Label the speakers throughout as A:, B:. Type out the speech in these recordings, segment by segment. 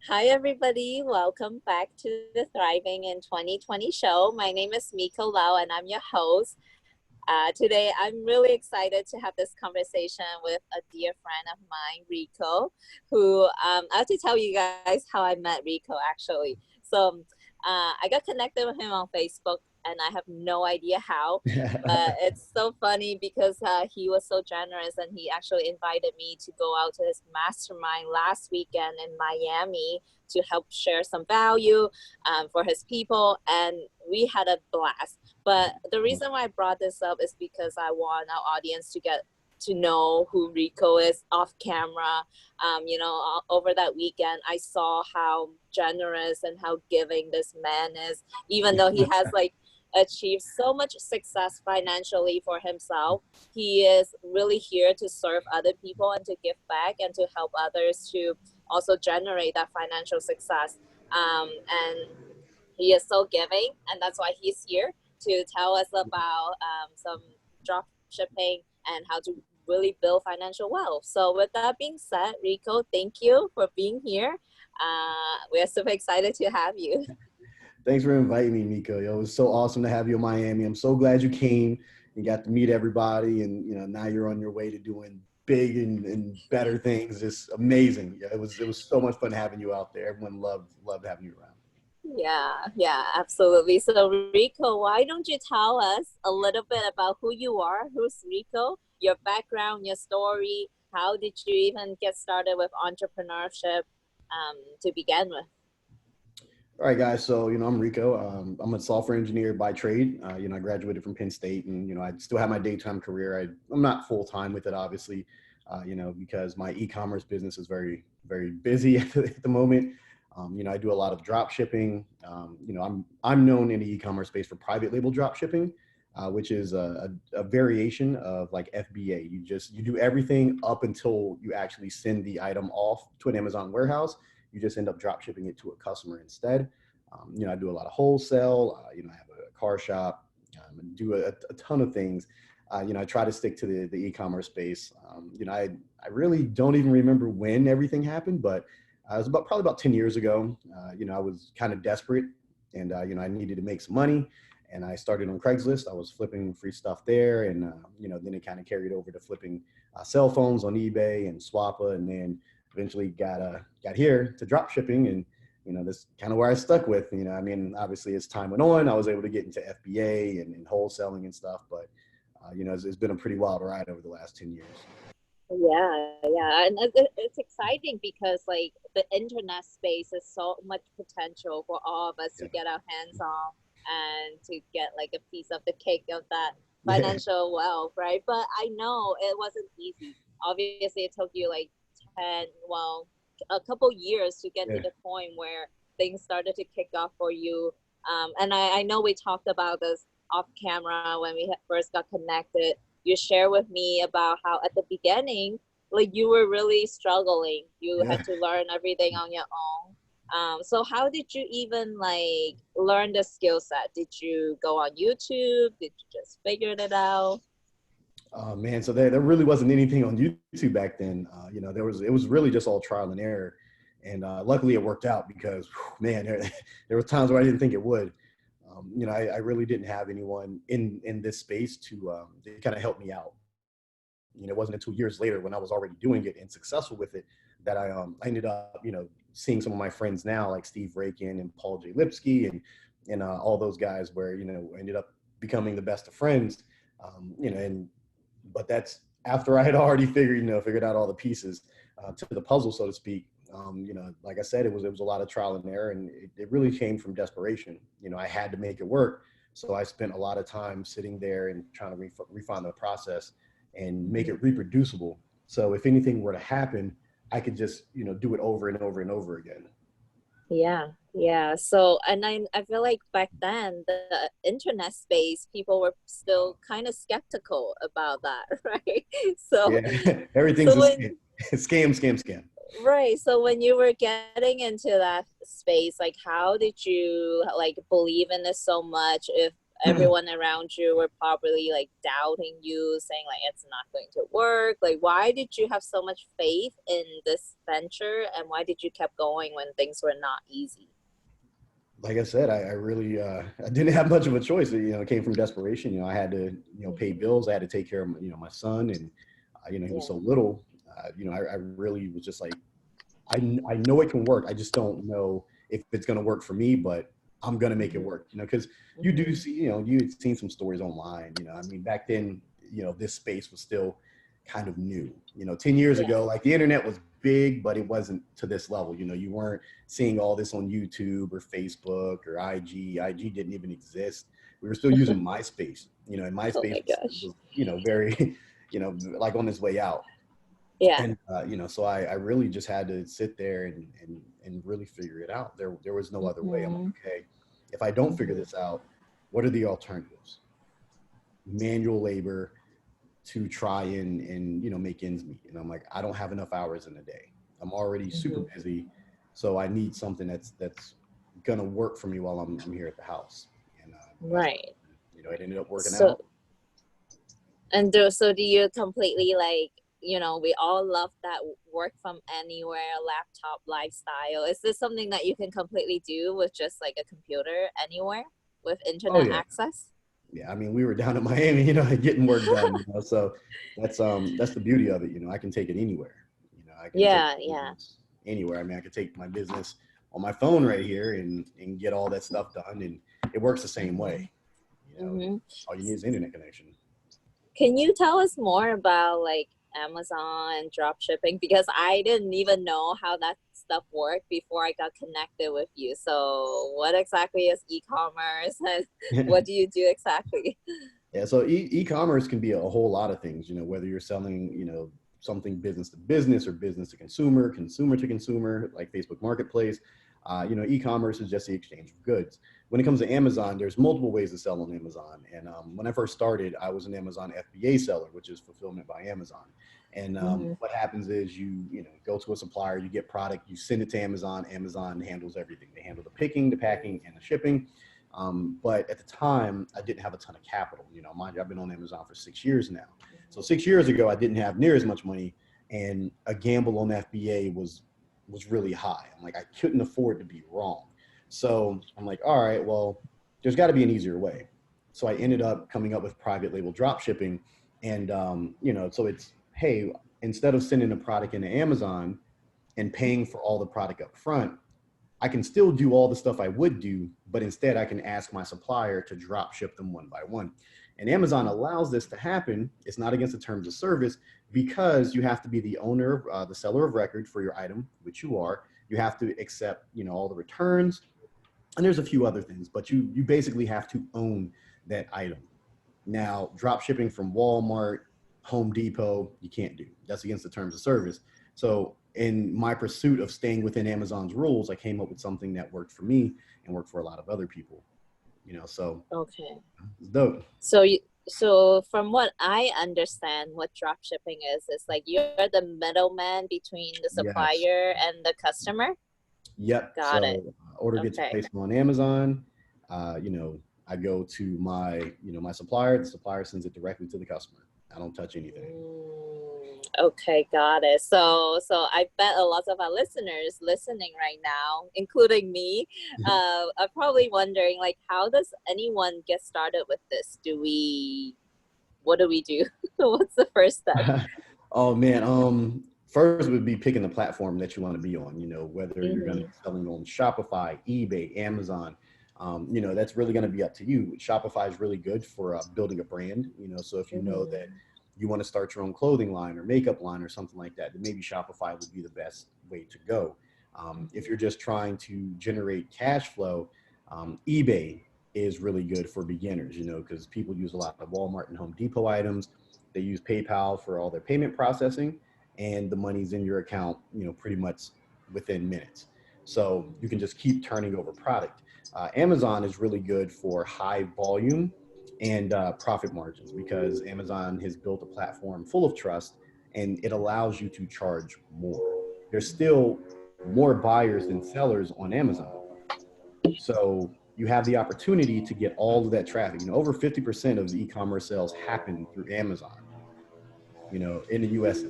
A: Hi, everybody. Welcome back to the Thriving in 2020 show. My name is Miko Lau, and I'm your host. Today, I'm really excited to have this conversation with a dear friend of mine, Rico, who I have to tell you guys how I met Rico, actually. I got connected with him on Facebook, and I have no idea how, but it's so funny because he was so generous and he actually invited me to go out to his mastermind last weekend in Miami to help share some value for his people, and we had a blast. But the reason why I brought this up is because I want our audience to get to know who Rico is off camera. Over that weekend, I saw how generous and how giving this man is, even though he has like achieved so much success financially for himself. He is really here to serve other people and to give back and to help others to also generate that financial success. And he is so giving, and that's why he's here to tell us about some drop shipping and how to really build financial wealth. So, with that being said, Rico, thank you for being here. We are super excited to have you.
B: Thanks for inviting me, Miko. It was so awesome to have you in Miami. I'm so glad you came and got to meet everybody. And now you're on your way to doing big and better things. It's amazing. Yeah, it was so much fun having you out there. Everyone loved having you around.
A: Yeah, absolutely. So, Rico, why don't you tell us a little bit about who you are? Who's Rico? Your background, your story. How did you even get started with entrepreneurship to begin with?
B: All right, guys. So I'm Rico. I'm a software engineer by trade. I graduated from Penn State, and I still have my daytime career. I'm not full time with it, obviously, because my e-commerce business is very very busy at the moment. I do a lot of drop shipping. I'm known in the e-commerce space for private label drop shipping, which is a variation of like FBA. You do everything up until you actually send the item off to an Amazon warehouse. You just end up drop shipping it to a customer instead. I do a lot of wholesale. I have a car shop. And do a ton of things. I try to stick to the e-commerce space. I really don't even remember when everything happened, but it was probably about 10 years ago. I was kind of desperate, and I needed to make some money, and I started on Craigslist. I was flipping free stuff there, and then it kind of carried over to flipping cell phones on eBay and Swappa, and then eventually got here to drop shipping, and that's kind of where I stuck with. Obviously as time went on, I was able to get into FBA and wholesaling and stuff, but it's been a pretty wild ride over the last 10 years.
A: Yeah, and it's exciting because like the internet space is so much potential for all of us to get our hands on and to get like a piece of the cake of that
B: Yeah.
A: financial wealth, right? But I know it wasn't easy. Obviously, it took you like 10, well, a couple years to get to
B: Yeah.
A: the point where things started to kick off for you. And I know we talked about this off camera when we first got connected. You share with me about how at the beginning, like you were really struggling. You
B: Yeah.
A: had to learn everything on your own. So how did you even like learn the skill set? Did you go on YouTube? Did you just figure it out?
B: Oh man, so there really wasn't anything on YouTube back then. It was really just all trial and error, and luckily it worked out because man, there were times where I didn't think it would. I really didn't have anyone in this space to kind of help me out. It wasn't until years later when I was already doing it and successful with it that I ended up seeing some of my friends now like Steve Rakin and Paul J. Lipsky and all those guys where ended up becoming the best of friends. And but that's after I had already figured out all the pieces to the puzzle, so to speak. Like I said, it was a lot of trial and error, and it really came from desperation. I had to make it work, so I spent a lot of time sitting there and trying to refine the process and make it reproducible. So if anything were to happen, I could just do it over and over and over again.
A: Yeah. So, and I feel like back then, the internet space, people were still kind of skeptical about that, right? So,
B: Yeah, everything's
A: so
B: a
A: when,
B: scam, scam.
A: right. So when you were getting into that space, like, how did you like believe in this so much? If everyone around you were probably like doubting you, saying like it's not going to work. Like, why did you have so much faith in this venture, and why did you kept going when things were not easy?
B: Like I said, I really I didn't have much of a choice. It came from desperation. I had to pay bills. I had to take care of my son, and he was so little. I really was just like, I know it can work. I just don't know if it's going to work for me, but I'm going to make it work. Because you do see, you'd seen some stories online. I mean, back then, this space was still kind of new. 10 years ago, like the internet was big, but it wasn't to this level. You weren't seeing all this on YouTube or Facebook or IG. IG didn't even exist. We were still using MySpace, and
A: Oh my
B: MySpace
A: gosh.
B: was, very, like on its way out.
A: Yeah.
B: And, so I really just had to sit there and really figure it out. There was no other way. I'm like, okay, if I don't figure this out, what are the alternatives? Manual labor to try and make ends meet. And I'm like, I don't have enough hours in a day. I'm already super busy. So I need something that's gonna work for me while I'm here at the house. And
A: Right.
B: it ended up working out.
A: And so do you completely like, we all love that work from anywhere, laptop lifestyle. Is this something that you can completely do with just like a computer anywhere with internet access?
B: Yeah, I mean, we were down in Miami, getting work done. So that's the beauty of it. I can take it anywhere. I can take anywhere. I mean, I could take my business on my phone right here and get all that stuff done, and it works the same way. All you need is internet connection.
A: Can you tell us more about like Amazon drop shipping? Because I didn't even know how that stuff worked before I got connected with you. So what exactly is e-commerce, and what do you do exactly?
B: Yeah, so e-commerce can be a whole lot of things, whether you're selling, something business to business or business to consumer, consumer to consumer, like Facebook Marketplace. E-commerce is just the exchange of goods. When it comes to Amazon, there's multiple ways to sell on Amazon. And when I first started, I was an Amazon FBA seller, which is fulfillment by Amazon. And what happens is you go to a supplier, you get product, you send it to Amazon. Amazon handles everything. They handle the picking, the packing, and the shipping. But at the time, I didn't have a ton of capital. Mind you, I've been on Amazon for 6 years now. So 6 years ago, I didn't have near as much money, and a gamble on FBA was really high. I'm like, I couldn't afford to be wrong. So I'm like, all right, well, there's got to be an easier way. So I ended up coming up with private label drop shipping. And, so it's, hey, instead of sending a product into Amazon and paying for all the product up front, I can still do all the stuff I would do, but instead I can ask my supplier to drop ship them one by one. And Amazon allows this to happen. It's not against the terms of service because you have to be the owner, the seller of record for your item, which you are. You have to accept, all the returns, and there's a few other things, but you basically have to own that item. Now, drop shipping from Walmart, Home Depot, you can't do. That's against the terms of service. So in my pursuit of staying within Amazon's rules, I came up with something that worked for me and worked for a lot of other people. So
A: okay,
B: it's dope.
A: So from what I understand, what drop shipping is like you're the middleman between the supplier and the customer.
B: Yep.
A: Got it.
B: Order gets placed on Amazon. I go to my, my supplier. The supplier sends it directly to the customer. I don't touch anything.
A: Okay, got it. So I bet a lot of our listeners listening right now, including me, are probably wondering, like, how does anyone get started with this? What do we do? What's the first step?
B: Oh man, first would be picking the platform that you want to be on. Whether you're going to be selling on Shopify, eBay, Amazon. That's really going to be up to you. Shopify is really good for building a brand. So if you know that you want to start your own clothing line or makeup line or something like that, then maybe Shopify would be the best way to go. If you're just trying to generate cash flow, eBay is really good for beginners, because people use a lot of Walmart and Home Depot items. They use PayPal for all their payment processing, and the money's in your account, pretty much within minutes. So you can just keep turning over product. Amazon is really good for high volume and profit margins because Amazon has built a platform full of trust, and it allows you to charge more. There's still more buyers than sellers on Amazon. So, you have the opportunity to get all of that traffic. You know, over 50% of the e-commerce sales happen through Amazon, you know, in the US.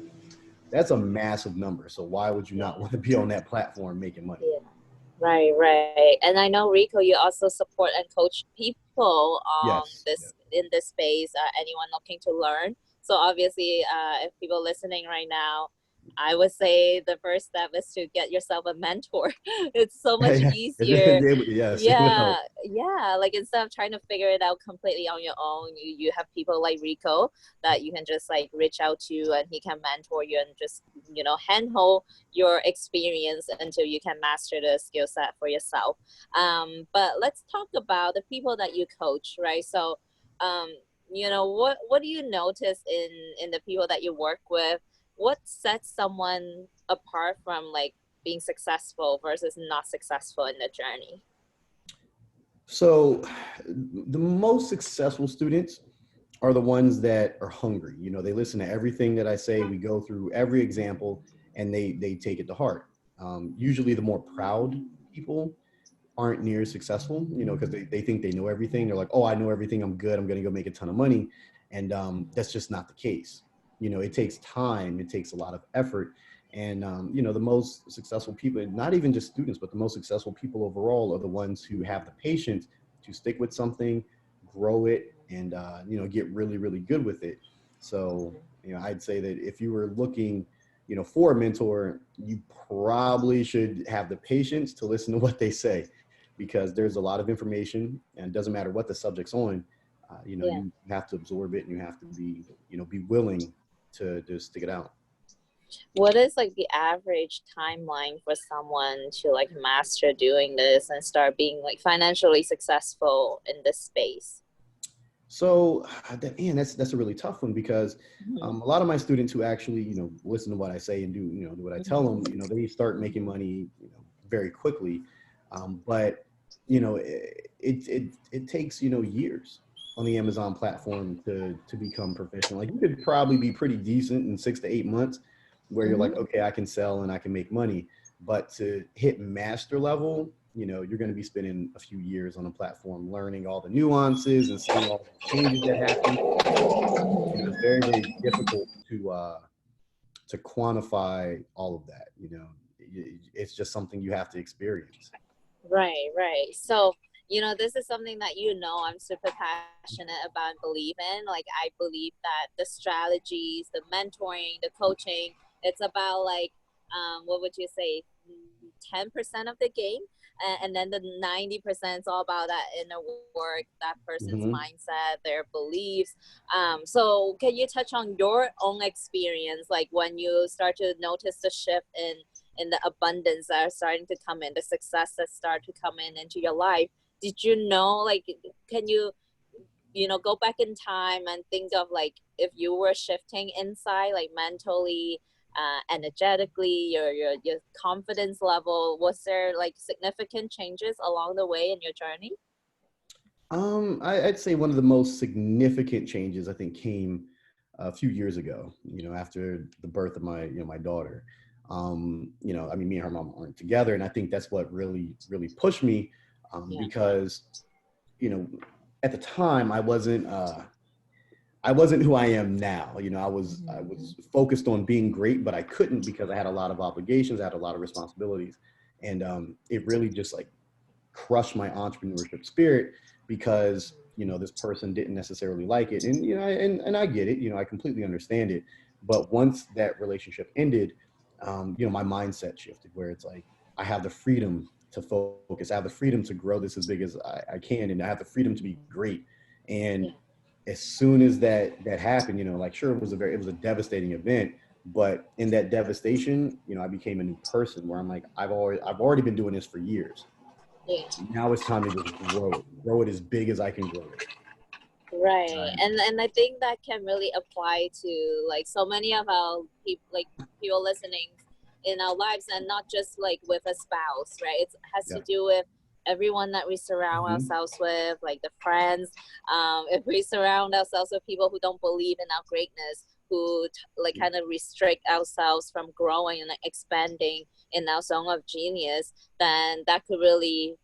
B: That's a massive number. So why would you not want to be on that platform making money?
A: Yeah. Right, right. And I know, Rico, you also support and coach people
B: Yes.
A: in this space, anyone looking to learn. So obviously, if people listening right now, I would say the first step is to get yourself a mentor. It's so much
B: Yeah.
A: easier.
B: Yes, it would
A: Yeah,
B: help.
A: yeah. Like instead of trying to figure it out completely on your own, you have people like Rico that you can just like reach out to, and he can mentor you and just, you know, handhold your experience until you can master the skill set for yourself. But let's talk about the people that you coach, right? So, um, you know, what do you notice in the people that you work with? What sets someone apart from like being successful versus not successful in the journey?
B: So the most successful students are the ones that are hungry. You know, they listen to everything that I say. We go through every example and they take it to heart. Usually the more proud people aren't near as successful, you know, because they think they know everything. They're like, oh, I know everything. I'm good. I'm going to go make a ton of money. And that's just not the case. You know, it takes time. It takes a lot of effort. And, you know, the most successful people, not even just students, but the most successful people overall are the ones who have the patience to stick with something, grow it, and, you know, get really, really good with it. So, you know, I'd say that if you were looking, you know, for a mentor, you probably should have the patience to listen to what they say, because there's a lot of information and it doesn't matter what the subject's on. You know,
A: Yeah.
B: you have to absorb it and you have to be, you know, be willing to just stick it out.
A: What is like the average timeline for someone to like master doing this and start being like financially successful in this space?
B: So, that's a really tough one, because
A: Mhm.
B: a lot of my students who actually, you know, listen to what I say and do, you know, do what I tell them, you know, they start making money, you know, very quickly. But, you know, it takes, you know, years on the Amazon platform to become professional. Like, you could probably be pretty decent in 6 to 8 months where you're like,
A: Mhm.
B: okay, I can sell and I can make money. But to hit master level, you know, you're going to be spending a few years on a platform learning all the nuances and seeing all the changes that happen. You know, it's very, very difficult to quantify all of that. You know, it's just something you have to experience.
A: Right, right. So, you know, this is something that, you know, I'm super passionate about and believe in. Like, I believe that the strategies, the mentoring, the coaching, it's about like, what would you say, 10% of the game? And then the 90% is all about that inner work, that person's
B: Hmm.
A: mindset, their beliefs. So, can you touch on your own experience, like when you start to notice the shift in the abundance that are starting to come in, the success that start to come in into your life? Did you know, like, can you, you know, go back in time and think of like if you were shifting inside, like mentally, energetically, your confidence level, was there like significant changes along the way in your journey?
B: I'd say one of the most significant changes I think came a few years ago. You know, after the birth of my, you know, my daughter. You know, I mean, me and her mom aren't together, and I think that's what really, really pushed me,
A: Yeah.
B: because, you know, at the time I wasn't who I am now. You know, I was focused on being great, but I couldn't because I had a lot of obligations, I had a lot of responsibilities, and it really just like crushed my entrepreneurship spirit, because, you know, this person didn't necessarily like it, and, you know, and I get it. You know, I completely understand it. But once that relationship ended, you know, my mindset shifted, where it's like I have the freedom to focus, I have the freedom to grow this as big as I can, and I have the freedom to be great. And
A: Yeah.
B: as soon as that happened, you know, like, sure, it was a devastating event, but in that devastation, you know, I became a new person, where I'm like, I've already been doing this for years.
A: Yeah.
B: Now it's time to just grow it as big as I can grow it.
A: Right.
B: Right.
A: And I think that can really apply to like so many of our people, like people listening in our lives, and not just like with a spouse, right? It has to
B: Yeah.
A: do with everyone that we surround
B: Hmm.
A: ourselves with, like the friends. If we surround ourselves with people who don't believe in our greatness, who like kind of restrict ourselves from growing and expanding in our zone of genius, then that could really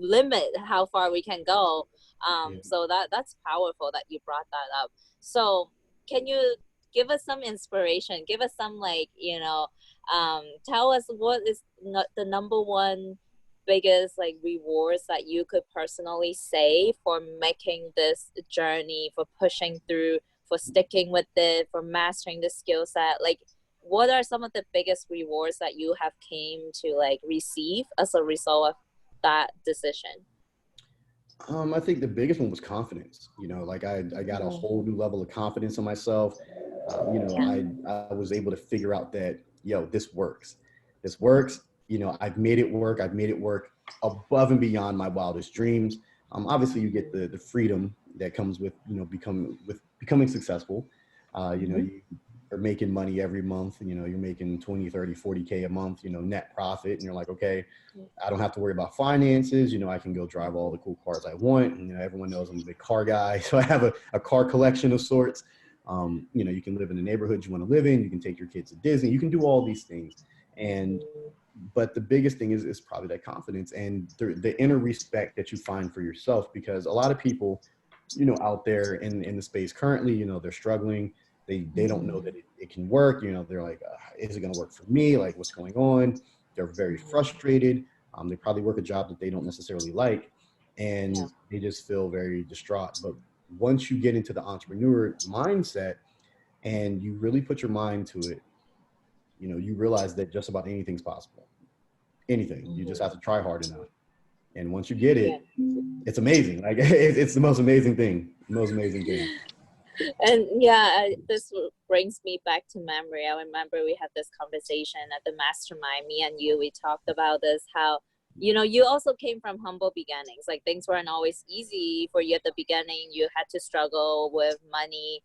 A: limit how far we can go.
B: Yeah.
A: So that's powerful that you brought that up. So can you give us some inspiration? Give us some, like, tell us what is not the number one biggest like rewards that you could personally say for making this journey, for pushing through, for sticking with it, for mastering the skill set. Like, what are some of the biggest rewards that you have came to like receive as a result of that decision?
B: I think the biggest one was confidence. Like I got a
A: Mm.
B: whole new level of confidence in myself.
A: Yeah.
B: I was able to figure out that, this works. This works. I've made it work. I've made it work above and beyond my wildest dreams. Obviously you get the freedom that comes with, becoming successful.
A: Mm-hmm.
B: You are making money every month. You're making 20, 30, 40K a month, net profit. And you're like, okay, I don't have to worry about finances. I can go drive all the cool cars I want. And, everyone knows I'm a big car guy. So I have a car collection of sorts. You can live in the neighborhood you want to live in. You can take your kids to Disney. You can do all these things. But the biggest thing is probably that confidence and the inner respect that you find for yourself, because a lot of people, out there in the space currently, they're struggling. They don't know that it can work. They're like, is it going to work for me? Like, what's going on? They're very frustrated. They probably work a job that they don't necessarily like,
A: Yeah.
B: and they just feel very distraught. But once you get into the entrepreneur mindset and you really put your mind to it, you realize that just about anything's possible. Anything. You just have to try hard enough. And once you get
A: Yeah.
B: it, it's amazing. Like it's the most amazing thing. The most amazing thing.
A: And yeah, this brings me back to memory. I remember we had this conversation at the mastermind, me and you, we talked about this, how, you also came from humble beginnings. Like, things weren't always easy for you at the beginning. You had to struggle with money.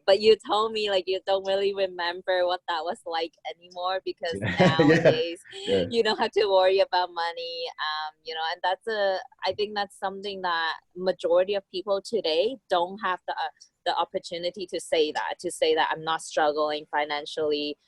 A: But you told me like you don't really remember what that was like anymore, because
B: Yeah. Yeah.
A: nowadays
B: Yeah.
A: you don't have to worry about money. And I think that's something that majority of people today don't have the opportunity to say that I'm not struggling financially,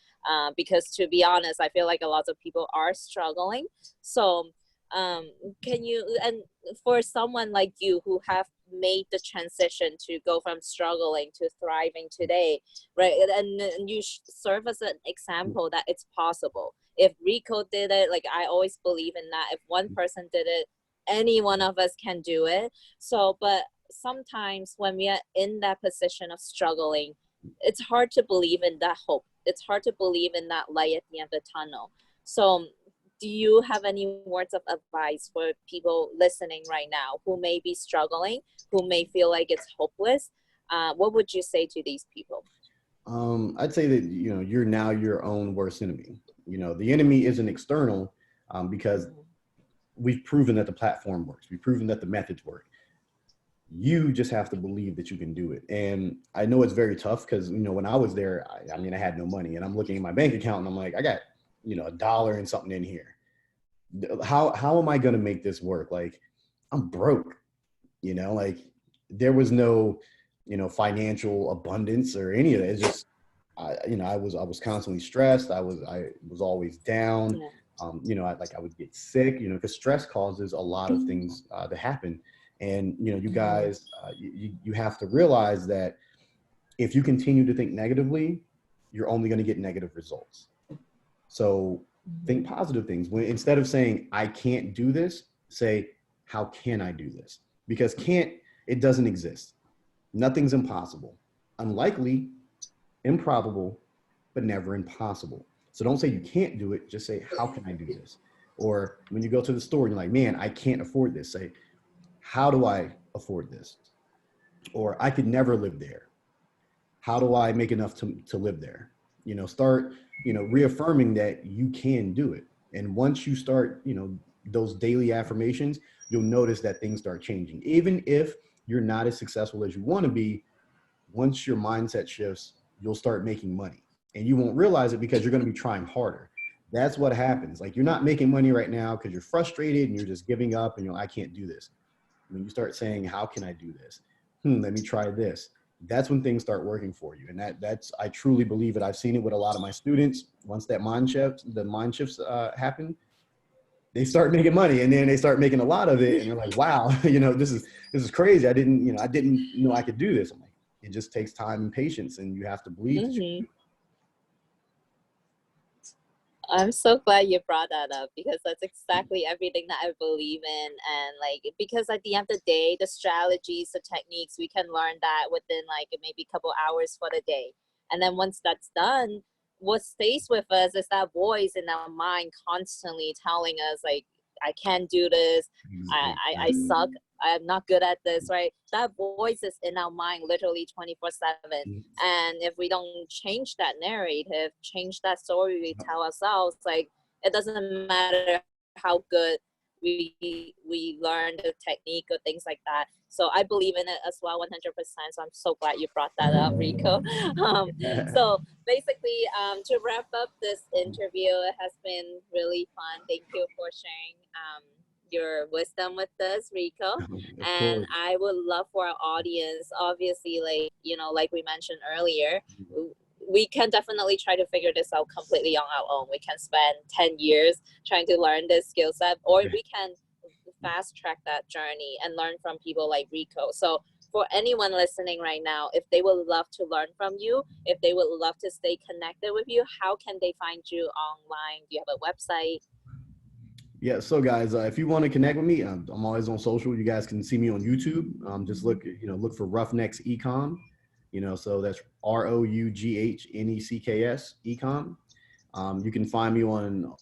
A: because to be honest, I feel like a lot of people are struggling. So can you, and for someone like you who have made the transition to go from struggling to thriving today, right, and you serve as an example that it's possible. If Rico did it, like, I always believe in that. If one person did it, any one of us can do it. So, but sometimes when we are in that position of struggling, it's hard to believe in that hope. It's hard to believe in that light at the end of the tunnel. So do you have any words of advice for people listening right now who may be struggling, who may feel like it's hopeless? What would you say to these people?
B: I'd say that, you're now your own worst enemy. The enemy isn't external, because we've proven that the platform works. We've proven that the methods work. You just have to believe that you can do it. And I know it's very tough because, when I was there, I mean, I had no money, and I'm looking at my bank account and I'm like, I got, $1 and something in here. How am I going to make this work? Like, I'm broke, like there was no, financial abundance or any of that. It's just, I was constantly stressed. I was always down.
A: Yeah.
B: I would get sick, because stress causes a lot of things to happen. And, you guys, you have to realize that if you continue to think negatively, you're only going to get negative results. So think positive things. Instead of saying, I can't do this, say, how can I do this? Because can't, it doesn't exist. Nothing's impossible. Unlikely, improbable, but never impossible. So don't say you can't do it. Just say, how can I do this? Or when you go to the store and you're like, man, I can't afford this. Say, how do I afford this? Or I could never live there. How do I make enough to live there? Start, reaffirming that you can do it. And once you start, those daily affirmations, you'll notice that things start changing. Even if you're not as successful as you want to be, once your mindset shifts, you'll start making money. And you won't realize it because you're going to be trying harder. That's what happens. Like, you're not making money right now because you're frustrated and you're just giving up and you're like, I can't do this. When you start saying, how can I do this? Let me try this. That's when things start working for you. And that's, I truly believe it. I've seen it with a lot of my students. Once that the mind shifts happen, they start making money, and then they start making a lot of it, and they're like, wow, this is crazy. I didn't know I could do this. I'm like, it just takes time and patience, and you have to believe that you.
A: I'm so glad you brought that up because that's exactly everything that I believe in. And like, because at the end of the day, the strategies, the techniques, we can learn that within like maybe a couple hours for the day. And then once that's done, what stays with us is that voice in our mind constantly telling us like, I can't do this. I suck. I'm not good at this, right? That voice is in our mind literally 24/7. And if we don't change that narrative, change that story we tell ourselves, like it doesn't matter how good we learn the technique or things like that. So I believe in it as well, 100%. So I'm so glad you brought that up, Rico. So basically, to wrap up this interview, it has been really fun. Thank you for sharing your wisdom with us, Rico. And I would love for our audience, obviously, like, you know, like we mentioned earlier, we can definitely try to figure this out completely on our own. We can spend 10 years trying to learn this skill set, or we can fast track that journey and learn from people like Rico. So for anyone listening right now, if they would love to learn from you, if they would love to stay connected with you, how can they find you online? Do you have a website?
B: Yeah, so guys, if you want to connect with me, I'm always on social. You guys can see me on YouTube. Just look for Roughnecks Ecom. So that's ROUGHNECKS Ecom. You can find me on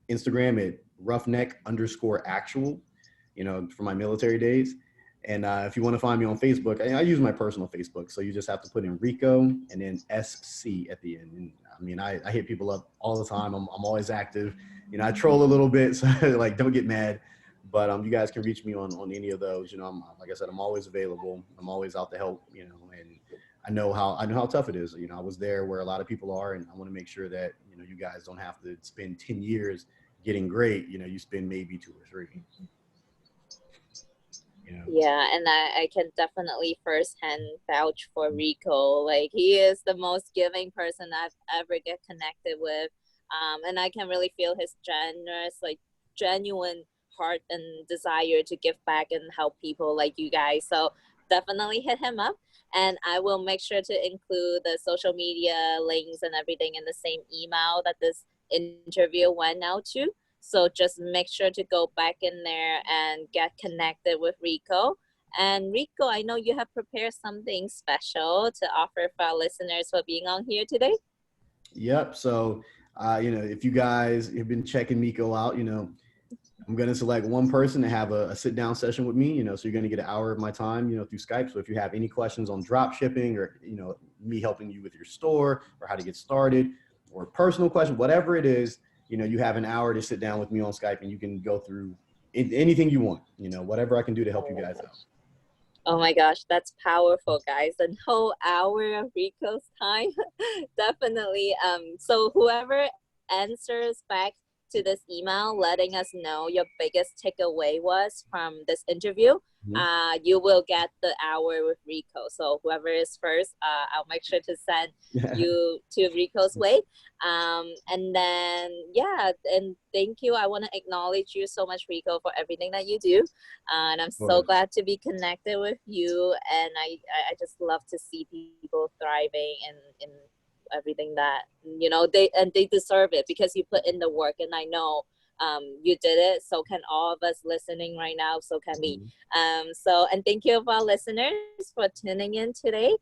B: Instagram at roughneck_actual. For my military days. And if you want to find me on Facebook, I use my personal Facebook. So you just have to put in Rico and then SC at the end. And I mean, I hit people up all the time. I'm always active. I troll a little bit, so like, don't get mad. But you guys can reach me on any of those. Like I said, I'm always available. I'm always out to help. And I know how tough it is. I was there where a lot of people are, and I want to make sure that you guys don't have to spend 10 years getting great. You spend maybe 2 or 3.
A: Yeah, and I can definitely firsthand vouch for Rico. Like, he is the most giving person I've ever get connected with. And I can really feel his generous, like genuine heart and desire to give back and help people like you guys. So definitely hit him up. And I will make sure to include the social media links and everything in the same email that this interview went out to. So just make sure to go back in there and get connected with Rico. And Rico, I know you have prepared something special to offer for our listeners for being on here today.
B: Yep. So, if you guys have been checking Miko out, I'm going to select one person to have a sit down session with me, so you're going to get an hour of my time, through Skype. So if you have any questions on drop shipping or, me helping you with your store or how to get started or personal question, whatever it is, you have an hour to sit down with me on Skype and you can go through anything you want, whatever I can do to help you guys out.
A: Oh my gosh, that's powerful, guys. A whole hour of Rico's time. Definitely. So whoever answers back to this email letting us know your biggest takeaway was from this interview, you will get the hour with Rico. So whoever is first, I'll make sure to send you to Rico's way. And then, yeah, and thank you. I want to acknowledge you so much, Rico, for everything that you do. And I'm so glad to be connected with you. And I just love to see people thriving in everything that, they deserve it because you put in the work. And I know you did it. So can all of us listening right now. So can we. And thank you for our listeners for tuning in today.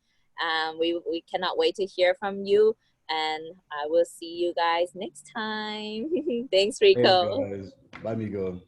A: We cannot wait to hear from you. And I will see you guys next time. Thanks, Rico.
B: Hey guys. Bye, Miko.